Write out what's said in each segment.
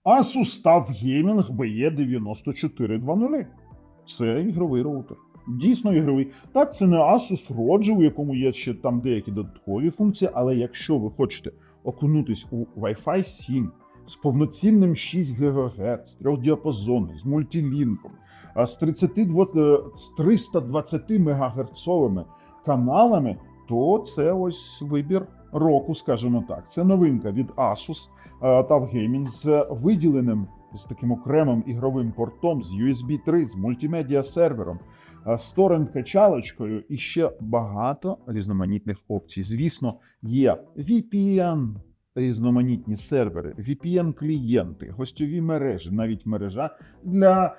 Asus TUF Gaming BE9420. Це ігровий роутер. Дійсно ігровий. Так, це не Asus ROG, у якому є ще там деякі додаткові функції, але якщо ви хочете окунутись у Wi-Fi 7 з повноцінним 6 ГГц, трьохдіапазонним, з мультилінком, з 320 МГц каналами, то це ось вибір року, скажімо так. Це новинка від Asus TUF Gaming з виділеним, з таким окремим ігровим портом, з USB 3, з мультимедіа сервером, з торрент-качалочкою і ще багато різноманітних опцій. Звісно, є VPN, різноманітні сервери, VPN-клієнти, гостьові мережі, навіть мережа для,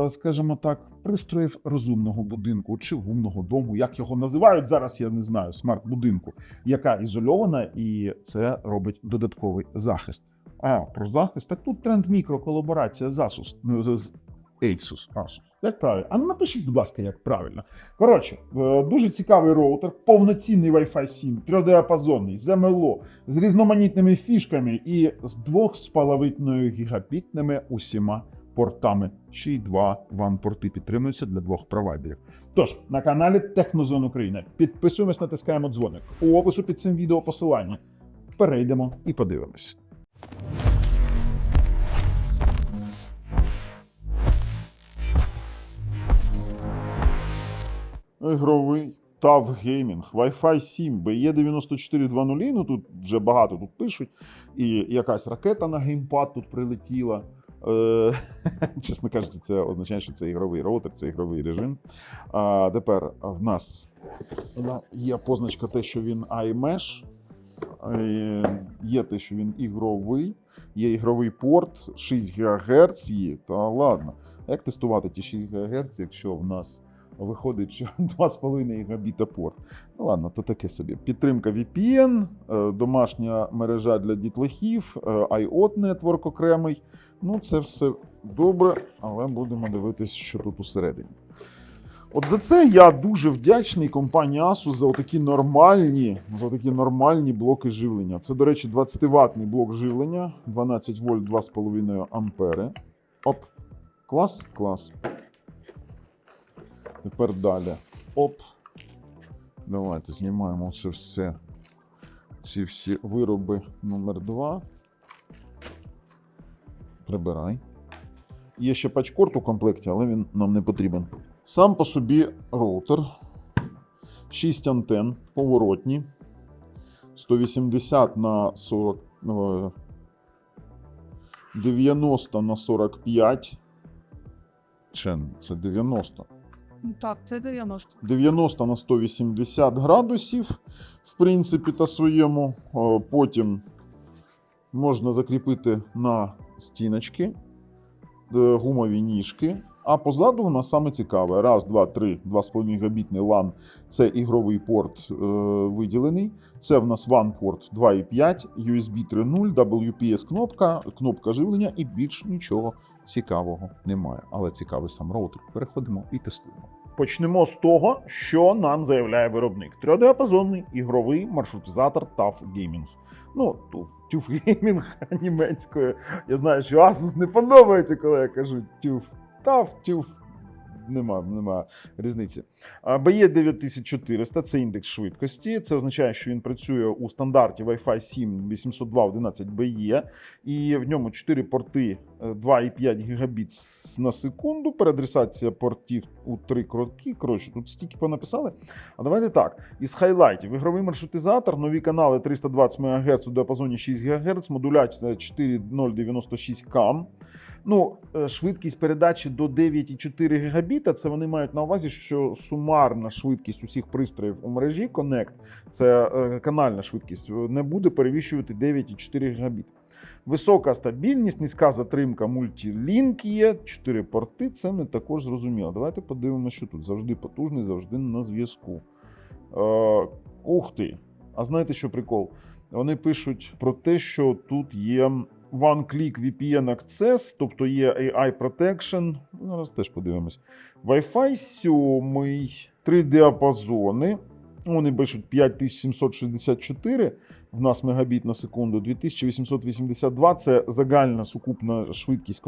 скажімо так, пристроїв розумного будинку чи умного дому, як його називають зараз, я не знаю, смарт-будинку, яка ізольована, і це робить додатковий захист. Про захист, так тут тренд мікро-колаборація з Asus, з Asus. Як правильно? А напишіть, будь ласка, як правильно. Коротше, дуже цікавий роутер, повноцінний Wi-Fi 7, трьохдіапазонний, з МЛО, з різноманітними фішками і з 2,5 гігабітними усіма портами. Ще й 2 WAN-порти підтримуються для 2 провайдерів. Тож, на каналі Технозон Україна. Підписуємось, натискаємо дзвоник. У опису під цим відео посилання. Перейдемо і подивимось. Ігровий TUF Gaming, Wi-Fi 7, BE9420, ну тут вже багато тут пишуть, і якась ракета на геймпад тут прилетіла. Чесно кажучи, це означає, що це ігровий роутер, це ігровий режим. Тепер в нас є позначка те, що він iMesh, є те, що він ігровий, є ігровий порт, 6 ГГц є, та ладно. Як тестувати ті 6 ГГц, якщо в нас виходить, що 2,5 гігабіта порт. Ну ладно, то таке собі. Підтримка VPN, домашня мережа для дітлахів, IoT Network окремий. Ну це все добре, але будемо дивитися, що тут усередині. От за це я дуже вдячний компанії Asus за такі нормальні блоки живлення. Це, до речі, 20-ваттний блок живлення, 12 вольт, 2,5 ампери. Оп, клас. Тепер далі. Оп. Давайте знімаємо це все. Ці всі вироби номер 2. Прибирай. Є ще патчкорд у комплекті, але він нам не потрібен. Сам по собі роутер. 6 антенн поворотні. 180 на 40. 90 на 45. Це 90. Так, це 90. 90 на 180 градусів, в принципі, та своєму. Потім можна закріпити на стіночки, гумові ніжки. А позаду у нас саме цікаве. Раз, два, три, 2,5 гігабітний LAN. Це ігровий порт виділений. Це в нас WAN-порт 2.5, USB 3.0, WPS-кнопка, кнопка живлення і більш нічого цікавого немає. Але цікавий сам роутер. Переходимо і тестуємо. Почнемо з того, що нам заявляє виробник. Трьохдіапазонний ігровий маршрутизатор TUF Gaming. Ну, TUF Gaming німецькою. Я знаю, що Asus не подобається, коли я кажу TUF. Нема різниці. BE9400 – це індекс швидкості. Це означає, що він працює у стандарті Wi-Fi 7 802.11be. І в ньому 4 порти 2,5 гігабіт на секунду. Переадресація портів у 3 кроки. Коротше, тут стільки понаписали. А давайте так. Із хайлайтів. Ігровий маршрутизатор, нові канали 320 МГц у діапазоні 6 ГГц, модуляція 4.096 кам. Ну, швидкість передачі до 9,4 гігабіта, це вони мають на увазі, що сумарна швидкість усіх пристроїв у мережі Connect, це канальна швидкість, не буде перевищувати 9,4 гігабіта. Висока стабільність, низька затримка, мультилінк є, 4 порти, це ми також зрозуміли. Давайте подивимося, що тут. Завжди потужний, завжди на зв'язку. Ух ти! А знаєте, що прикол? Вони пишуть про те, що тут є One-Click VPN Access, тобто є AI Protection. Зараз теж подивимось. Wi-Fi 7, 3 діапазони. Вони пишуть 5764 в нас мегабіт на секунду, 2882 – це загальна сукупна швидкість,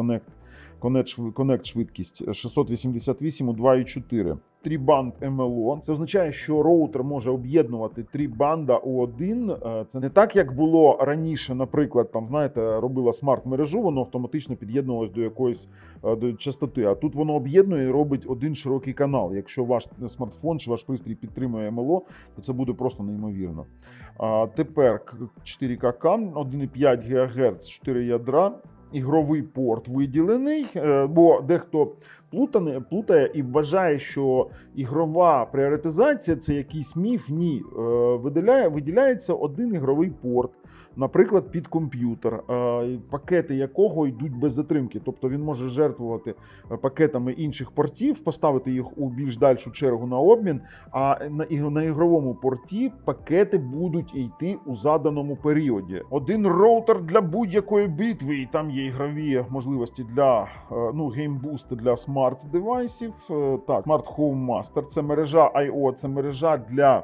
коннект швидкість, 688 у 2,4. Трібанд МЛО. Це означає, що роутер може об'єднувати три банда у один. Це не так, як було раніше, наприклад, там, знаєте, робила смарт-мережу, воно автоматично під'єднувалось до якоїсь до частоти. А тут воно об'єднує і робить один широкий канал. Якщо ваш смартфон чи ваш пристрій підтримує МЛО, то це буде просто неймовірно. Тепер 4К CAM, 1,5 ГГц, 4 ядра. Ігровий порт виділений, бо дехто плутає і вважає, що ігрова пріоритизація – це якийсь міф. Ні, виділяється один ігровий порт, наприклад, під комп'ютер, пакети якого йдуть без затримки. Тобто він може жертвувати пакетами інших портів, поставити їх у більш дальшу чергу на обмін, а на ігровому порті пакети будуть йти у заданому періоді. Один роутер для будь-якої битви, і там є ігрові можливості для геймбуст для смарт-девайсів. Так, Smart Home Master – це мережа I.O., це мережа для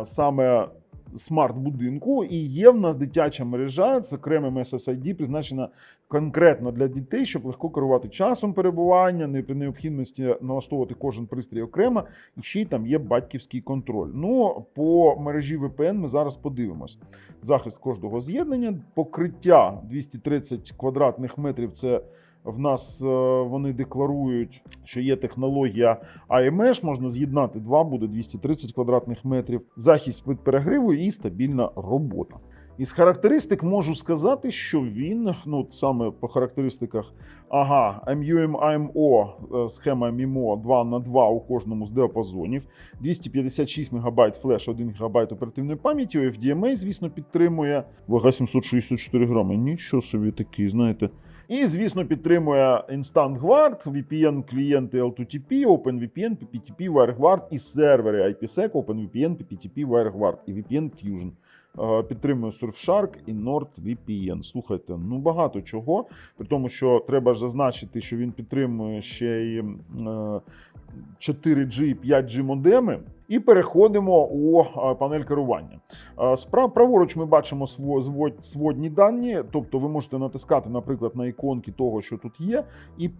саме смарт-будинку, і є в нас дитяча мережа з окремим SSID, призначена конкретно для дітей, щоб легко керувати часом перебування, не при необхідності налаштовувати кожен пристрій окремо, і ще й там є батьківський контроль. Ну, по мережі VPN ми зараз подивимось. Захист кожного з'єднання, покриття 230 квадратних метрів – це в нас вони декларують, що є технологія AMH, можна з'єднати два, буде 230 квадратних метрів, захист від перегриву і стабільна робота. Із характеристик можу сказати, що він, саме по характеристиках, MUM-IMO, схема MIMO 2х2 у кожному з діапазонів, 256 МБ флеш, 1 ГБ оперативної пам'яті, FDMA, звісно, підтримує, вага 764 грами, нічого собі такий, знаєте. І, звісно, підтримує Instant Guard, VPN-клієнти L2TP, OpenVPN, PPTP, WireGuard і сервери IPsec, OpenVPN, PPTP, WireGuard і VPN Fusion. Підтримує Surfshark і NordVPN. Слухайте, багато чого. При тому, що треба ж зазначити, що він підтримує ще й 4G і 5G модеми. І переходимо у панель керування. Праворуч ми бачимо сводні дані, тобто ви можете натискати, наприклад, на іконки того, що тут є, і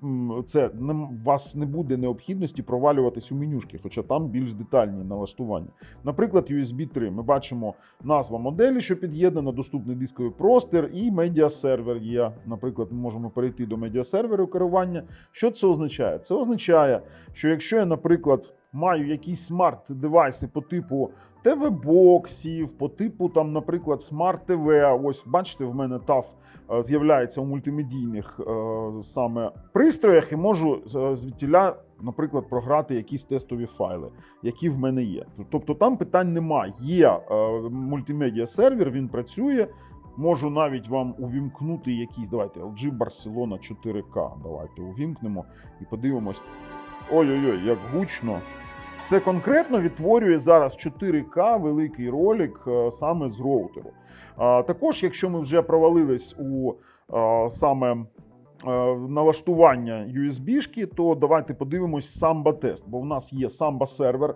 це у вас не буде необхідності провалюватись у менюшки, хоча там більш детальні налаштування. Наприклад, USB 3. Ми бачимо назва моделі, що під'єднана, доступний дисковий простір і медіасервер є. Наприклад, ми можемо перейти до медіасерверу керування. Що це означає? Це означає, що якщо я, наприклад, маю якісь смарт-девайси по типу ТВ-боксів, по типу, наприклад, смарт-ТВ. Ось, бачите, в мене TAF з'являється у мультимедійних саме пристроях і можу звідтіля, наприклад, програти якісь тестові файли, які в мене є. Тобто там питань немає. Є мультимедіа-сервер, він працює. Можу навіть вам увімкнути якийсь, давайте, LG Barcelona 4K. Давайте увімкнемо і подивимось. Ой-ой-ой, як гучно. Це конкретно відтворює зараз 4К великий ролик саме з роутеру. Також, якщо ми вже провалились у саме налаштування USB-шки, то давайте подивимось Samba-тест, бо в нас є Samba-сервер.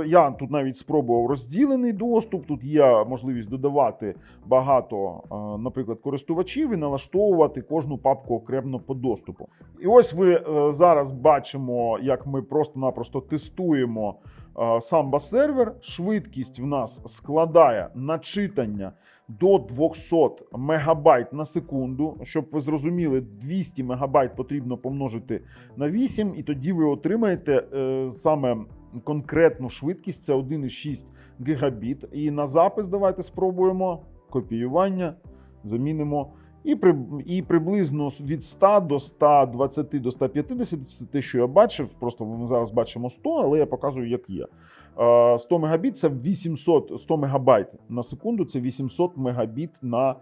Я тут навіть спробував розділений доступ, тут є можливість додавати багато, наприклад, користувачів і налаштовувати кожну папку окремо по доступу. І ось ви зараз бачимо, як ми просто-напросто тестуємо Samba-сервер. Швидкість в нас складає начитання до 200 МБ на секунду. Щоб ви зрозуміли, 200 МБ потрібно помножити на 8, і тоді ви отримаєте саме конкретну швидкість, це 1,6 гігабіт. І на запис давайте спробуємо копіювання, замінимо. І приблизно від 100 до 120 до 150, це те, що я бачив, просто ми зараз бачимо 100, але я показую, як є. 100 мегабіт – це 100 мегабайт на секунду, це 800 мегабіт на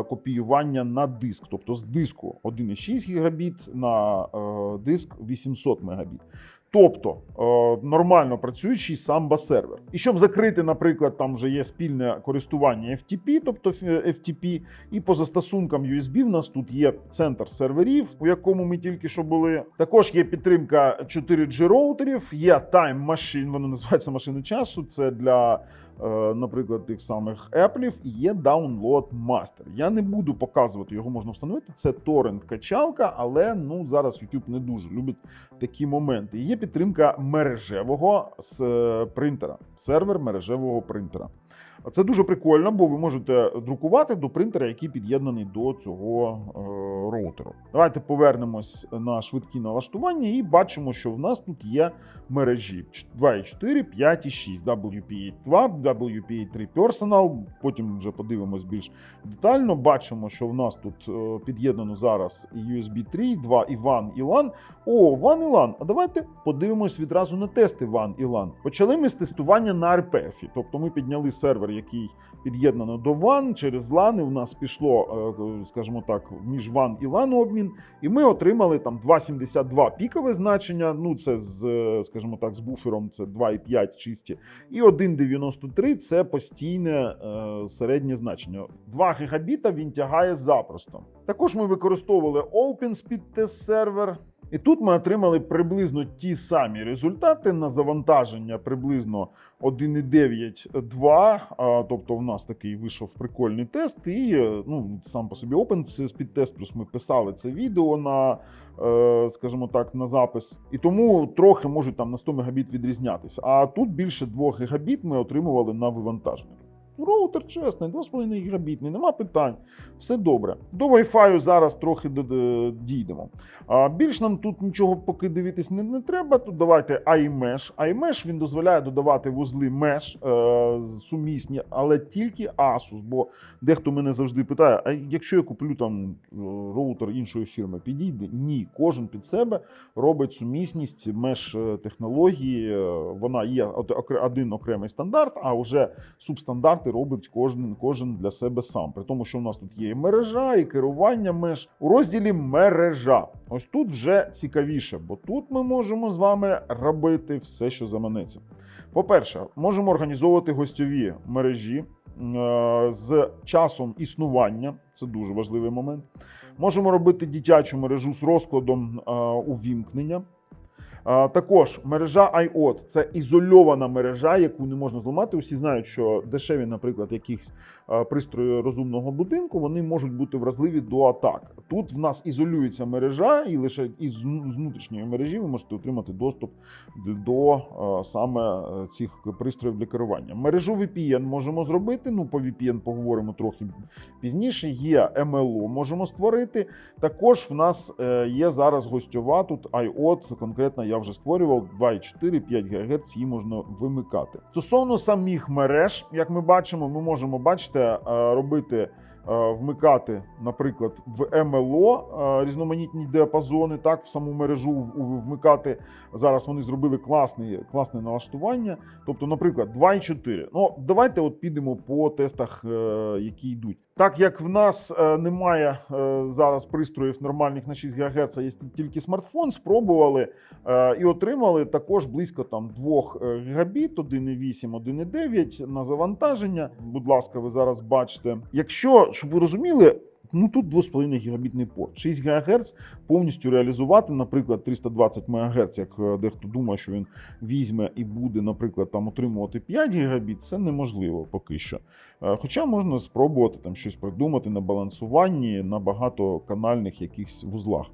копіювання на диск. Тобто з диску 1,6 гігабіт, на диск 800 мегабіт. Тобто нормально працюючий Samba сервер. І щоб закрити, наприклад, там вже є спільне користування FTP, тобто FTP, і по застосункам USB в нас тут є центр серверів, у якому ми тільки що були. Також є підтримка 4G роутерів, є Time Machine, воно називається машини часу, це для, наприклад, тих самих Apple'ів, і є Download Master. Я не буду показувати, його можна встановити, це торрент-качалка, але зараз YouTube не дуже любить такі моменти. Є підтримка мережевого принтера, сервер мережевого принтера. Це дуже прикольно, бо ви можете друкувати до принтера, який під'єднаний до цього роутеру. Давайте повернемось на швидкі налаштування і бачимо, що в нас тут є мережі 2.4, 5 і 6, WPA2, WPA3 Personal, потім вже подивимось більш детально. Бачимо, що в нас тут під'єднано зараз і USB 3, 2 і WAN і LAN. WAN і LAN. А давайте подивимось відразу на тести WAN і LAN. Почали ми з тестування на RPF, тобто ми підняли сервер, який під'єднано до WAN, через LAN, і у нас пішло, скажімо так, між WAN і LAN обмін, і ми отримали там 2.72 пікове значення, це скажімо так, з буфером це 2.5 чисті, і 1.93 це постійне середнє значення. 2 гігабіта він тягає запросто. Також ми використовували OpenSpeed Test Server. І тут ми отримали приблизно ті самі результати на завантаження приблизно 1.9.2, тобто в нас такий вийшов прикольний тест, і сам по собі OpenSpeed Test, плюс ми писали це відео на, скажімо так, на запис, і тому трохи можуть там на 100 мегабіт відрізнятися. А тут більше 2 гігабіт ми отримували на вивантаження. Роутер чесний, 2,5 гігабітний, нема питань, все добре. До Wi-Fi зараз трохи дійдемо. Більш нам тут нічого поки дивитись не треба, тут давайте iMesh. iMesh, він дозволяє додавати вузли Mesh сумісні, але тільки Asus, бо дехто мене завжди питає, а якщо я куплю там роутер іншої фірми, підійде? Ні, кожен під себе робить сумісність Mesh технології, вона є один окремий стандарт, а вже субстандарти робить кожен для себе сам. При тому, що в нас тут є і мережа, і керування меж. У розділі мережа. Ось тут вже цікавіше, бо тут ми можемо з вами робити все, що заманеться. По-перше, можемо організовувати гостьові мережі з часом існування. Це дуже важливий момент. Можемо робити дитячу мережу з розкладом увімкнення. Також мережа IoT – це ізольована мережа, яку не можна зламати. Усі знають, що дешеві, наприклад, якісь пристрої розумного будинку, вони можуть бути вразливі до атак. Тут в нас ізолюється мережа, і лише із внутрішньої мережі ви можете отримати доступ до саме цих пристроїв для керування. Мережу VPN можемо зробити, по VPN поговоримо трохи пізніше. Є MLO можемо створити. Також в нас є зараз гостьова, тут IoT, конкретно я вже створював 2,4-5 ГГц, її можна вимикати. Стосовно самих мереж, як ми бачимо, ми можемо, бачите, робити, вмикати, наприклад, в MLO різноманітні діапазони, так, в саму мережу вмикати. Зараз вони зробили класне налаштування. Тобто, наприклад, 2,4. Давайте підемо по тестах, які йдуть. Так як в нас немає зараз пристроїв нормальних на 6 ГГц, є тільки смартфон, спробували і отримали також близько 2 гігабіт, 1,8, 1,9 на завантаження. Будь ласка, ви зараз бачите. Якщо, щоб ви розуміли, тут 2,5 гігабітний порт. 6 ГГц повністю реалізувати, наприклад, 320 МГц, як дехто думає, що він візьме і буде, наприклад, отримувати 5 гігабіт, це неможливо поки що. Хоча можна спробувати щось придумати на балансуванні, на багатоканальних якихось вузлах.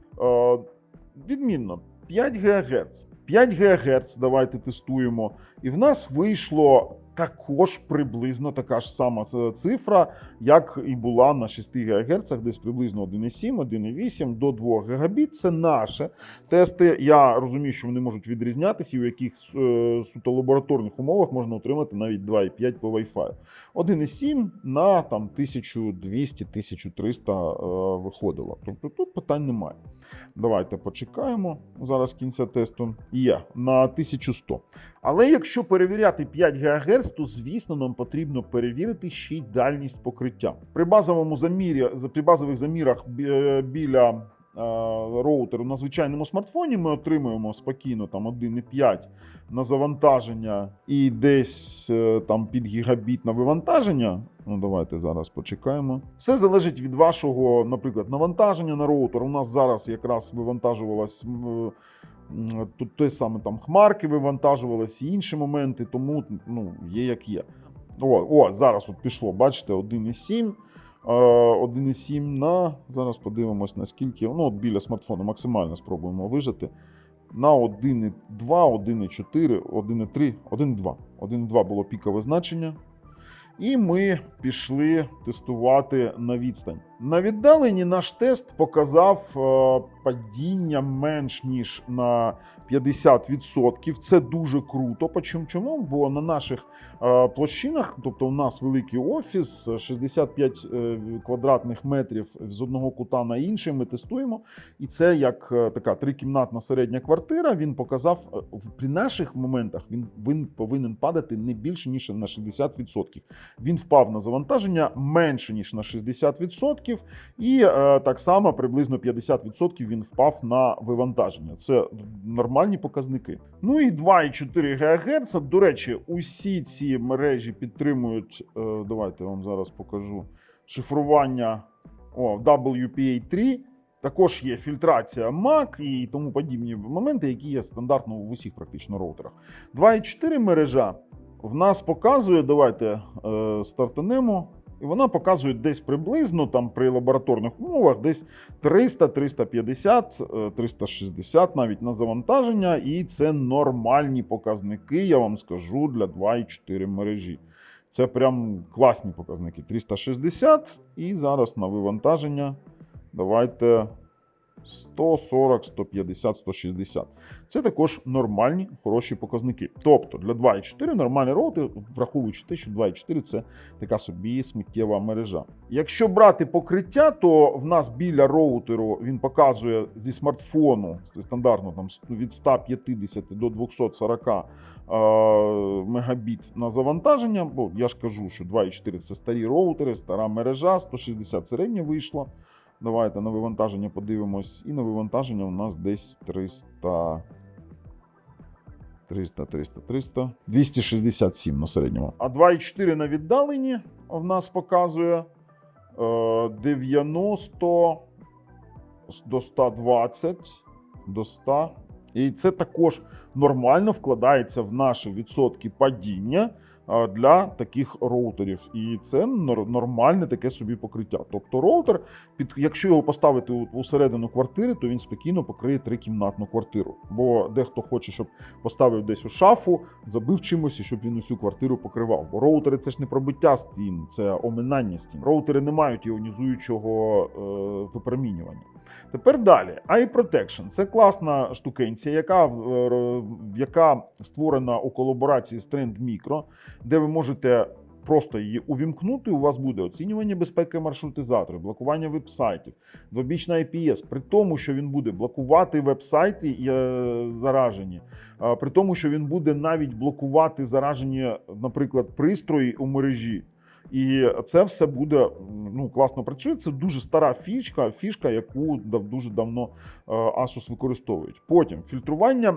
Відмінно, 5 ГГц. 5 ГГц давайте тестуємо. І в нас вийшло також приблизно така ж сама цифра, як і була на 6 ГГц, десь приблизно 1,7, 1,8 до 2 Гбіт. Це наші тести. Я розумію, що вони можуть відрізнятися, і у яких суто лабораторних умовах можна отримати навіть 2,5 по Wi-Fi. 1,7 на 1200-1300 виходило. Тобто тут питань немає. Давайте почекаємо. Зараз кінця тесту є на 1100. Але якщо перевіряти 5 ГГц, то, звісно, нам потрібно перевірити ще й дальність покриття. При базових замірах біля роутеру на звичайному смартфоні ми отримуємо спокійно там 1,5 на завантаження і десь там під гігабіт на вивантаження. Ну, давайте зараз почекаємо. Все залежить від вашого, наприклад, навантаження на роутер. У нас зараз якраз вивантажувалось тут те саме там хмарки вивантажувалися і інші моменти, тому ну, є як є. Зараз от пішло, бачите, 1,7. 1,7 на, зараз подивимось наскільки, ну от біля смартфону максимально спробуємо вижати. На 1,2, 1,4, 1,3, 1,2. 1,2 було пікове значення. І ми пішли тестувати на відстань. На віддаленні наш тест показав падіння менш ніж на 50%. Це дуже круто. Чому? Бо на наших площинах, тобто у нас великий офіс, 65 квадратних метрів з одного кута на інший ми тестуємо. І це як така трикімнатна середня квартира. Він показав, при наших моментах він повинен падати не більше, ніж на 60%. Він впав на завантаження менше, ніж на 60%. І так само приблизно 50% він впав на вивантаження. Це нормальні показники. Ну і 2,4 ГГц. До речі, усі ці мережі підтримують, давайте я вам зараз покажу, шифрування WPA3. Також є фільтрація MAC і тому подібні моменти, які є стандартно в усіх практично роутерах. 2,4 мережа в нас показує, давайте стартанемо, і вона показує десь приблизно там при лабораторних умовах десь 300, 350, 360 навіть на завантаження. І це нормальні показники, я вам скажу, для 2,4 мережі. Це прям класні показники. 360 і зараз на вивантаження давайте 140, 150, 160. Це також нормальні, хороші показники. Тобто для 2,4 нормальний роутер, враховуючи те, що 2,4 це така собі сміттєва мережа. Якщо брати покриття, то в нас біля роутеру він показує зі смартфону, стандартно там від 150 до 240 мегабіт на завантаження, бо я ж кажу, що 2,4 це старі роутери, стара мережа, 160 середня вийшло. Давайте на вивантаження подивимось. І на вивантаження у нас десь 267 на середньому. А 2,4 на віддаленні в нас показує 90 до 120, до 100. І це також нормально вкладається в наші відсотки падіння для таких роутерів. І це нормальне таке собі покриття. Тобто роутер, якщо його поставити у середину квартири, то він спокійно покриє трикімнатну квартиру. Бо дехто хоче, щоб поставив десь у шафу, забив чимось, і щоб він усю квартиру покривав. Бо роутери – це ж не пробиття стін, це оминання стін. Роутери не мають іонізуючого випромінювання. Тепер далі. iProtection – це класна штукенція, яка створена у колаборації з Trend Micro, де ви можете просто її увімкнути, у вас буде оцінювання безпеки маршрутизаторів, блокування веб-сайтів, двобічна IPS, при тому, що він буде блокувати веб-сайти заражені, при тому, що він буде навіть блокувати заражені, наприклад, пристрої у мережі. І це все буде класно працює. Це дуже стара фішка, яку дуже давно Asus використовують. Потім фільтрування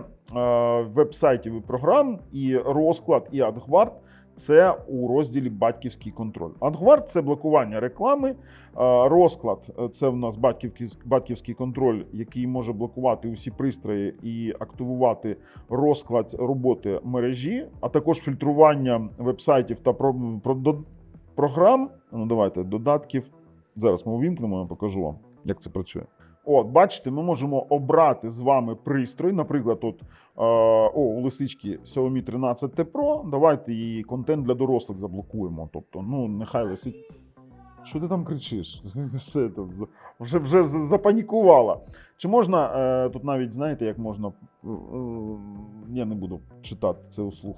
веб-сайтів і програм, і розклад, і AdGuard – це у розділі батьківський контроль. AdGuard – це блокування реклами, розклад – це в нас батьківський контроль, який може блокувати усі пристрої і активувати розклад роботи мережі, а також фільтрування веб-сайтів та програм, давайте, додатків. Зараз ми увімкнемо, я покажу вам, як це працює. Бачите, ми можемо обрати з вами пристрой, наприклад, у лисички Xiaomi 13T Pro, давайте її контент для дорослих заблокуємо. Тобто, нехай лисить. Що ти там кричиш? Все там вже запанікувала. Чи можна, тут навіть, знаєте, як можна, я не буду читати це услуг.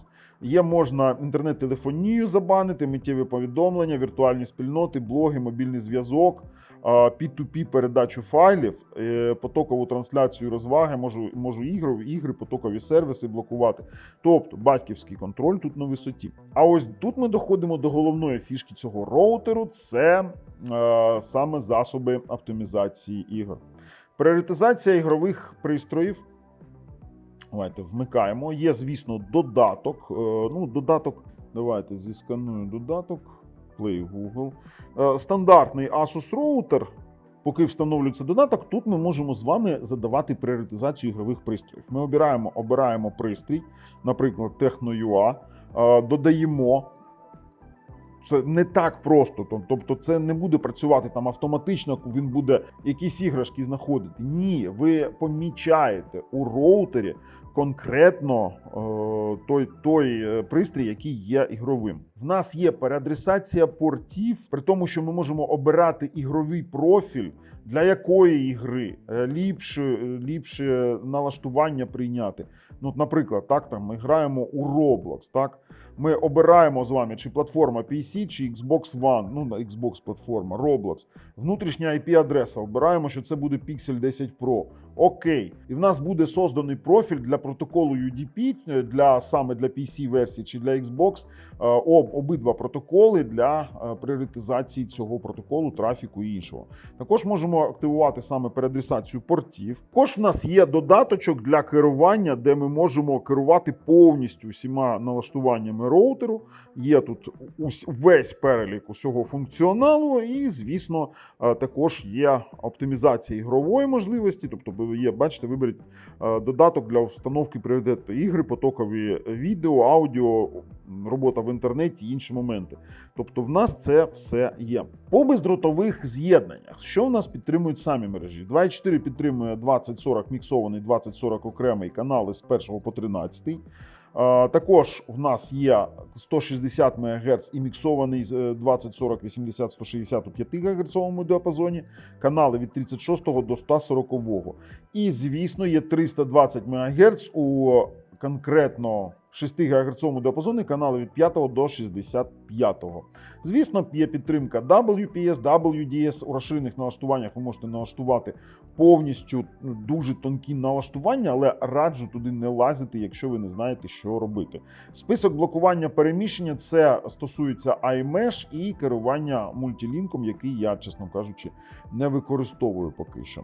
Можна інтернет-телефонію забанити, миттєві повідомлення, віртуальні спільноти, блоги, мобільний зв'язок, P2P передачу файлів, потокову трансляцію розваги, можу ігри, потокові сервіси блокувати. Тобто батьківський контроль тут на висоті. А ось тут ми доходимо до головної фішки цього роутеру – це саме засоби оптимізації ігор. Пріоритизація ігрових пристроїв. Давайте вмикаємо. Є, звісно, додаток. Додаток. Давайте зісканую додаток. Play Google. Стандартний Asus роутер. Поки встановлюється додаток, тут ми можемо з вами задавати пріоритизацію ігрових пристроїв. Ми обираємо пристрій, наприклад, Techno.ua, додаємо. Це не так просто, тобто це не буде працювати там автоматично, він буде якісь іграшки знаходити. Ні, ви помічаєте у роутері конкретно той пристрій, який є ігровим. В нас є переадресація портів, при тому, що ми можемо обирати ігровий профіль, для якої ігри ліпше налаштування прийняти. Наприклад, ми граємо у Roblox, так? Ми обираємо з вами, чи платформа PC, чи Xbox One, Xbox платформа, Roblox. Внутрішня IP-адреса, обираємо, що це буде Pixel 10 Pro. Окей. І в нас буде созданий профіль для протоколу UDP, саме для PC-версії чи для Xbox, обидва протоколи для пріоритизації цього протоколу, трафіку і іншого. Також можемо активувати саме переадресацію портів. Також в нас є додаточок для керування, де ми можемо керувати повністю всіма налаштуваннями роутеру. Є тут весь перелік усього функціоналу і, звісно, також є оптимізація ігрової можливості, тобто бачите, виберіть додаток для встановки пріоритету ігри, потокові відео, аудіо, робота в інтернеті і інші моменти. Тобто в нас це все є. По бездротових з'єднаннях, що в нас підтримують самі мережі? 2.4 підтримує 2040 міксований, 2040 окремий канали з 1 по 13. Також в нас є 160 МГц і міксований 2040, 80, 160 у 5 ГГц діапазоні, канали від 36 до 140. І, звісно, є 320 МГц у конкретно 6 ГГц діапазоні, канали від 5 до 65. Звісно, є підтримка WPS, WDS. У розширених налаштуваннях ви можете налаштувати повністю дуже тонкі налаштування, але раджу туди не лазити, якщо ви не знаєте, що робити. Список блокування переміщення – це стосується iMesh і керування мультилінком, який я, чесно кажучи, не використовую поки що.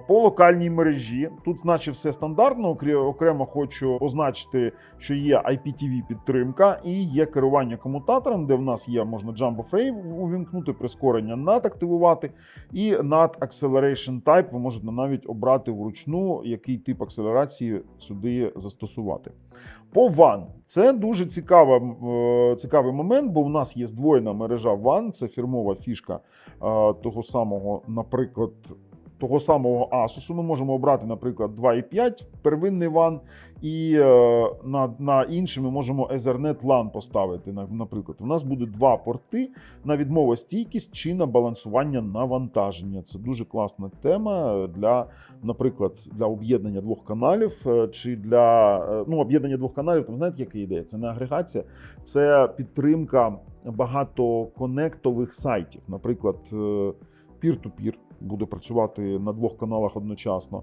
По локальній мережі, тут значить все стандартно, окремо хочу позначити, що є IPTV підтримка і є керування комутатором, де в нас є, можна Jump of Ray увімкнути, прискорення NAT активувати, і NAT Acceleration Type ви можете навіть обрати вручну, який тип акселерації сюди застосувати. По WAN. Це дуже цікавий момент, бо в нас є здвоєна мережа WAN, це фірмова фішка того самого, наприклад, того самого Asus. Ми можемо обрати, наприклад, 2.5 первинний WAN, і на інший ми можемо Ethernet LAN поставити. Наприклад, у нас буде два порти на відмовостійкість чи на балансування навантаження. Це дуже класна тема наприклад, для об'єднання двох каналів, чи для об'єднання двох каналів, там знаєте, яка ідея? Це не агрегація, це підтримка багатоконектових сайтів. Наприклад, peer-to-peer буде працювати на двох каналах одночасно.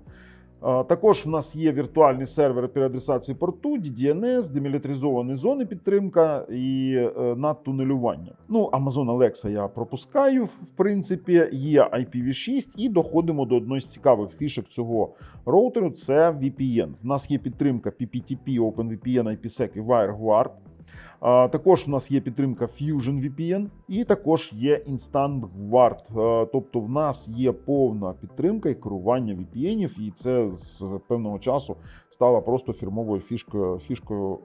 Також в нас є віртуальний сервер переадресації порту, DDNS, демілітаризовані зони підтримка і надтунелювання. Amazon Alexa я пропускаю, в принципі, є IPv6 і доходимо до одної з цікавих фішок цього роутеру – це VPN. В нас є підтримка PPTP, OpenVPN, IPsec і WireGuard. Також в нас є підтримка Fusion VPN і також є Instant Guard. Тобто в нас є повна підтримка і керування VPN-ів, і це з певного часу стало просто фірмовою фішкою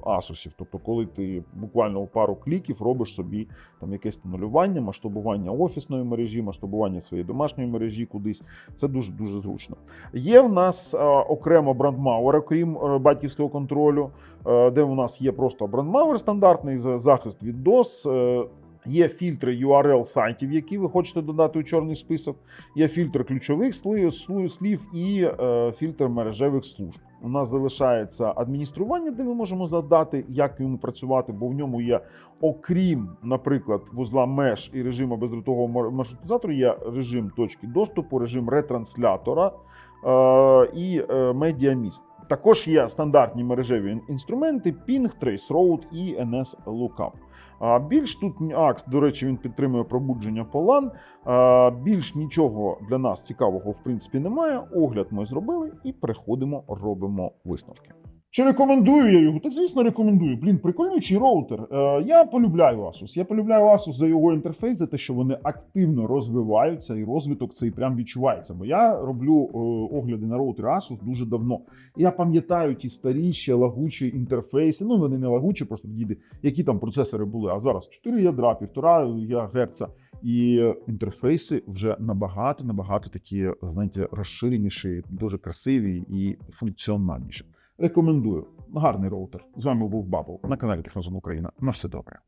Asusів. Тобто коли ти буквально у пару кліків робиш собі там якесь тунулювання, масштабування офісної мережі, масштабування своєї домашньої мережі кудись, це дуже-дуже зручно. Є в нас окремо брандмауер, окрім батьківського контролю, де у нас є просто брандмауер стандартний, захист від DOS, є фільтри URL сайтів, які ви хочете додати у чорний список, є фільтр ключових слів і фільтр мережевих служб. у нас залишається адміністрування, де ми можемо задати, як йому працювати, бо в ньому є, окрім, наприклад, вузла Mesh і режиму бездротового маршрутизатору, є режим точки доступу, режим ретранслятора і медіаміст. Також є стандартні мережеві інструменти Ping, Traceroute і NS Lookup. Більш тут, до речі, він підтримує пробудження по LAN. Більш нічого для нас цікавого, в принципі, немає. Огляд ми зробили і переходимо, робимо висновки. Чи рекомендую я його? Та, звісно, рекомендую. Блін, прикольнючий роутер. Я полюбляю Asus. Я полюбляю Asus за його інтерфейс, за те, що вони активно розвиваються, і розвиток цей прям відчувається. Бо я роблю огляди на роутери Asus дуже давно. І я пам'ятаю ті старі, ще лагучі інтерфейси. Ну, вони не лагучі, просто діди, які там процесори були. А зараз 4 ядра, 1,5 ГГц. І інтерфейси вже набагато такі, знаєте, розширеніші, дуже красиві і функціональніші. Рекомендую. Гарний роутер. З вами був Бабл на каналі Технозон Україна. На все добре.